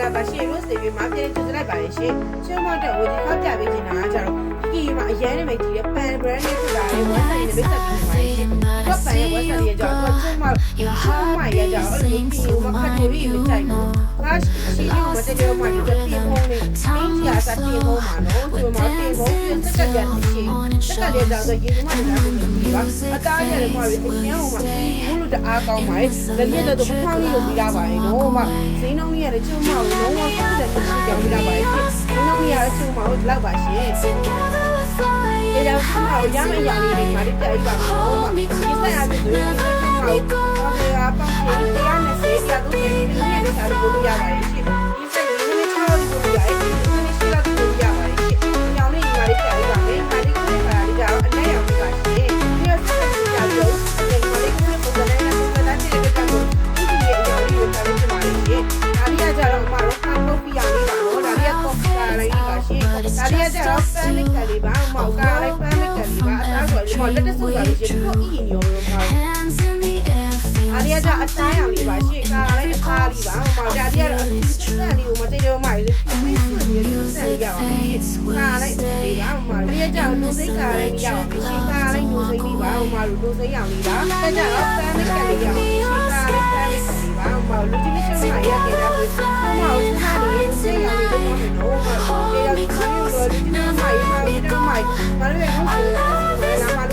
လာပါရှင်လို့စေပြီးမှပြန်ကြည့်လိုက်ပါလေရှင်ချင်းမော့တဲ့ဝဒီဖောက်ပြပေးနေတာကကြတော့ဒီမှာအရင်နဲ့မိတ်ကြီးရဲ့ pan brand လေးဖြစ်လာတယ်ဝက်ဆိုင်နဲ့မိတ်ဆက်ပြီးပါရှင်တော့ pan ရဲ့ဝက်ဆိုင်ရဲ့ကြောင့်တော့ချင်းမော့ရဲ့ကြောင့်အဲ့လိုမျိုးမခက်တူကြီးမကြိုက်ဘူးငါရှိနေမှာတဲ့တော့မှဒီပြင်ဖုန်းလေးအင်းကြီးအစားပြင်ဖုန်းမှာနော်ဒီမှာပြင်ဖုန်းပြစက်ကပြန်ရှင်စက်ကလေးကြောင့်တော့ရေသမားတွေကလည်းပါအသားရတယ်မှာအရင်ကဘုလို့တအားကောင်းပါလေလက်ရက်တော့ဖောင်းလေးကိုပြီးတာပါလေနော်မဈေးနှုန်းကြီးရတယ်ချုံမောက်လုံးဝကောင်းတဲ့ရှိကြောင်းပြီးတာပါလေဈေးနှုန်းကြီးရချုံမောက်လောက်ပါရှင်ဒီတော့ချုံမောက်ရမယ့်အရာလေးတွေမှာပြပြပါတော့မဒီဆက်ရပြီဆိုရင်ချုံမောက်ဟောကပေါင်းပြီး120ရာတို့ရဲ့ဒီနေ့နဲ့စားလို့ရပါတယ်ရှင်ဒီဆက်ရင်းနဲ့ချောင်းလို့ရတယ်ဒီနေ့ရှိလာလို့ရပါတယ်ရှင်ကြောင်လေးညီမလေးပြပြပါမယ်မာလေးကိုပါလေးကတော့အနက်ရောက်ပါရှင်ဒီတော့ဆက်ကြည့်ကြလို့ညီမလေးကိုပုံစံနဲ့ပုံစံနဲ့တဲ့ကတော့ဒီရဲ့အရာလေးကိုပါလေးပြပါလိမ့်ရှင်ဒါလေးကကြတော့မတော့ကောက်ပြရလေးပါတော့ဒါလေးကကောက်ပြလေးပါရှင်ဒါလေးကကြတော့ပန်းလေးကလေးပါမောက်ကလေးပန်းလေးကလေးပါအသားဆိုရင်လက်တဆုပ်ပါလို့ရှင်ကိုအီညောလို့ပါအားရကြအတိုင်းအောင်လေးပါရှေ့ကားလေးခါလေးပါဟိုမှာဒါလေးကတော့စက်လေးကိုမတိတ်တော့မှလေးပြီးဆွနေလို့စက်လေးရအောင်ခါလေးလေးပါဟိုမှာဒါလေးကြောင့်လူစိတ်ကားလေးရအောင်ရှေ့ကားလေးလူစိတ်လေးပါဟိုမှာလူစိတ်အောင်လေးပါဒါကြတော့ပန်းလေးကလေးရအောင်ရှေ့ကားလေးပန်းလေးကလေးပါဟိုမှာလူကြီးလေးချုံမရခဲ့တာကိုဟိုမှာခါလေးစိတ်အောင်လေးတော့မလို့ဟိုမှာတရားကြီးခါလေးလို့လူကြီးလေးမရမှာဒီတော့မှမလို့ရအောင်လာမ